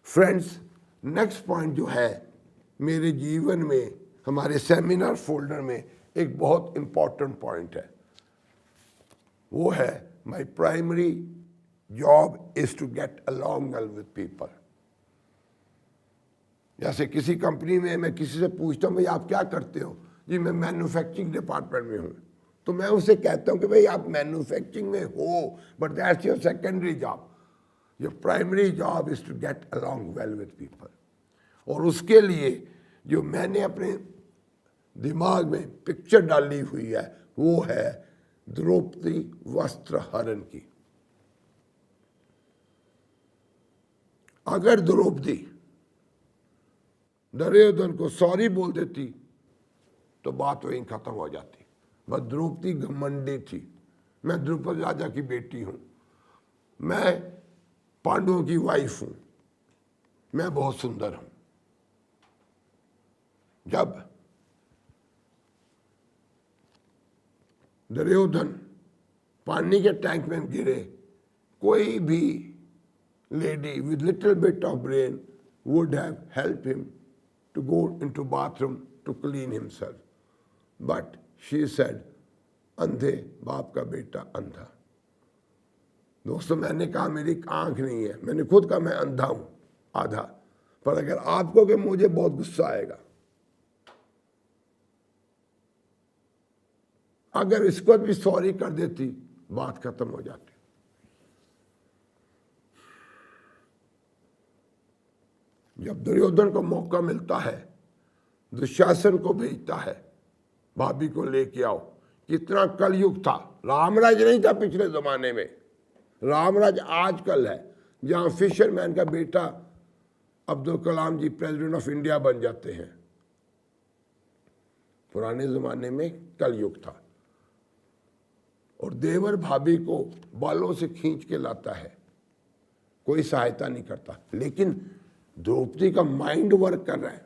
Friends, next point जो है मेरे जीवन में, हमारे सेमिनार फोल्डर में एक बहुत इंपॉर्टेंट पॉइंट है, वो है my primary job is to get along well with people. जैसे किसी कंपनी में मैं किसी से पूछता हूँ भाई आप क्या करते हो, जी मैं मैन्युफैक्चरिंग डिपार्टमेंट में हूँ, तो मैं उसे कहता हूँ कि भाई आप मैन्युफैक्चरिंग में हो, but that's your secondary job. Your primary job is to get along well with people. और उसके लिए जो मैंने अपने दिमाग में पिक्चर डाली हुई है वो है द्रौपदी वस्त्रहरण की। अगर द्रौपदी दुर्योधन को सॉरी बोल देती तो बात वहीं खत्म हो जाती, बस द्रौपदी घमंडी थी। मैं द्रुपद राजा की बेटी हूं, मैं पांडवों की वाइफ हूं, मैं बहुत सुंदर हूं। जब दुर्योधन पानी के टैंक में गिरे, कोई भी lady with little bit of brain would have helped him to go into bathroom to clean himself. But she said, अंधे बाप का बेटा अंधा। दोस्तों, मैंने कहा मेरी आंख नहीं है, मैंने खुद कहा मैं अंधा हूं आधा, पर अगर आपको कि मुझे बहुत गुस्सा आएगा, अगर इसको भी सॉरी कर देती बात खत्म हो जाती। जब दुर्योधन को मौका मिलता है, दुशासन को भेजता है भाभी को लेके आओ। कितना कलयुग था, रामराज नहीं था पिछले जमाने में, रामराज आजकल है, जहां फिशरमैन का बेटा अब्दुल कलाम जी प्रेसिडेंट ऑफ इंडिया बन जाते हैं। पुराने जमाने में कलयुग था। और देवर भाभी को बालों से खींच के लाता है, कोई सहायता नहीं करता, लेकिन द्रौपदी का माइंड वर्क कर रहा है,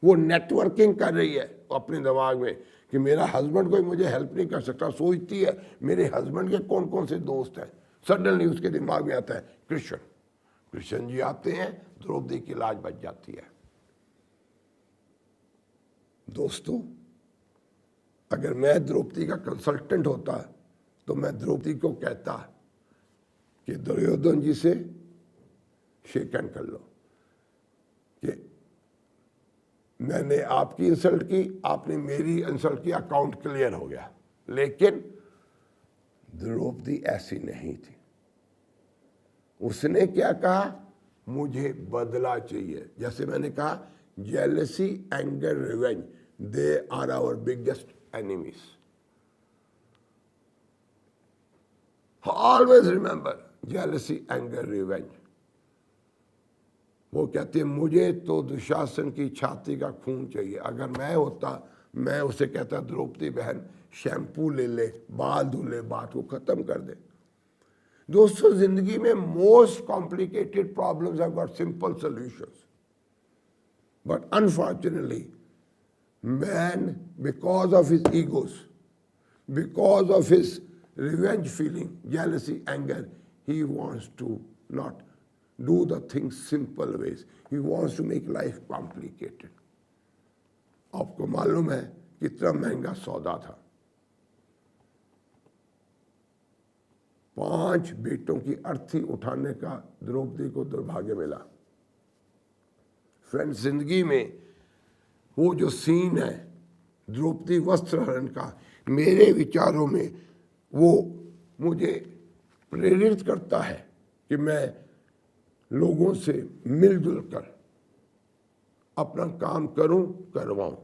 वो नेटवर्किंग कर रही है अपने दिमाग में कि मेरा हस्बैंड कोई मुझे हेल्प नहीं कर सकता। सोचती है मेरे हस्बैंड के कौन कौन से दोस्त हैं। सडनली उसके दिमाग में आता है कृष्ण, कृष्ण जी आते हैं, द्रौपदी की लाज बच जाती है। दोस्तों, अगर मैं द्रौपदी का कंसल्टेंट होता तो मैं द्रौपदी को कहता कि दुर्योधन जी से शेक हैंड कर लो कि मैंने आपकी इंसल्ट की, आपने मेरी इंसल्ट की, अकाउंट क्लियर हो गया। लेकिन द्रौपदी ऐसी नहीं थी। उसने क्या कहा, मुझे बदला चाहिए। जैसे मैंने कहा, jealousy, anger, revenge, they are our biggest enemies. Always remember jealousy, anger, revenge. वो कहती है मुझे तो दुशासन की छाती का खून चाहिए। अगर मैं होता, मैं उसे कहता द्रौपदी बहन शैम्पू ले ले, बाल धुले, बात को खत्म कर दे। दोस्तों, जिंदगी में most complicated problems have got simple solutions, but unfortunately man, because of his egos, because of his revenge feeling, jealousy, anger, he wants to not do the things simple ways. He wants to make life complicated. आपको मालूम है कितना महंगा सौदा था। 5 बेटों की अर्थी उठाने का द्रौपदी को दुर्भाग्य मिला। फ्रेंड्स, जिंदगी में वो जो सीन है द्रौपदी वस्त्रहरण का, मेरे विचारों में वो मुझे प्रेरित करता है कि मैं लोगों से मिलजुल कर अपना काम करूं, करवाऊं,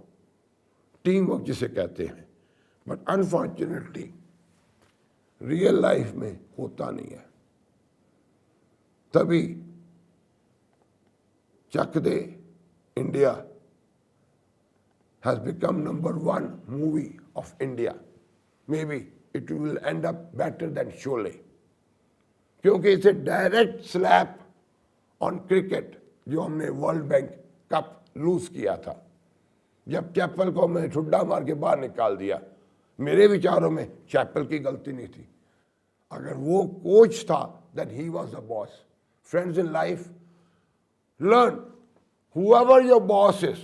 टीम वर्क जिसे कहते हैं। बट अनफॉर्चुनेटली रियल लाइफ में होता नहीं है। तभी चक दे India has become #1 movie of India. Maybe it will end up better than Sholay, क्योंकि इसे डायरेक्ट स्लैप ऑन क्रिकेट जो हमने वर्ल्ड बैंक कप लूज किया था, जब चैपल को हमने ठुड्डा मार के बाहर निकाल दिया। मेरे विचारों में चैपल की गलती नहीं थी। अगर वो कोच था then he was the boss. Friends, in life Learn. Whoever your boss is,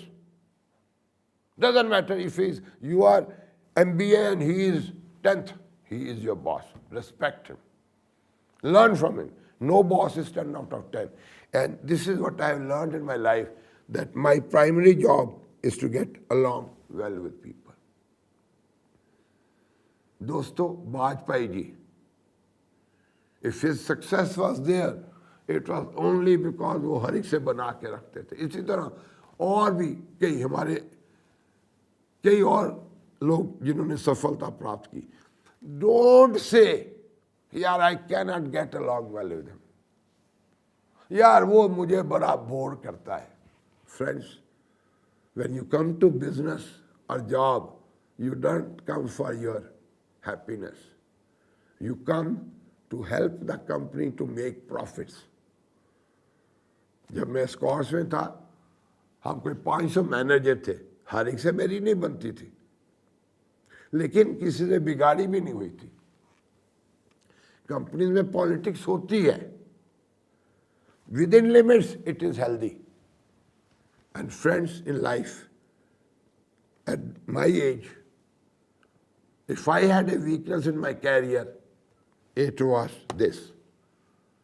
doesn't matter if you are MBA and he is 10th, he is your boss. Respect him. Learn from him. No boss is 10 out of 10. And this is what I have learned in my life, that my primary job is to get along well with people. Dosto, Bajpayee ji, if his success was there, it was only because वो हर एक से बना के रखते थे. इसी तरह और भी कई और लोग जिन्होंने सफलता प्राप्त की. Don't say, यार I cannot get along well with him. यार वो मुझे बड़ा बोर करता है. Friends, when you come to business or job, you don't come for your happiness. You come to help the company to make profits. जब मैं scarce में था, हम कोई 500 मैनेजर थे, हर एक से मेरी नहीं बनती थी, लेकिन किसी से बिगाड़ी भी नहीं हुई थी. कंपनीज में पॉलिटिक्स होती है. Within limits, it is healthy. And friends, in life, at my age, if I had a weakness in my career, it was this.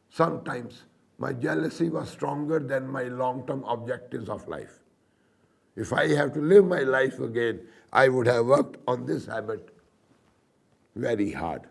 Sometimes my jealousy was stronger than my long-term objectives of life. If I have to live my life again, I would have worked on this habit very hard.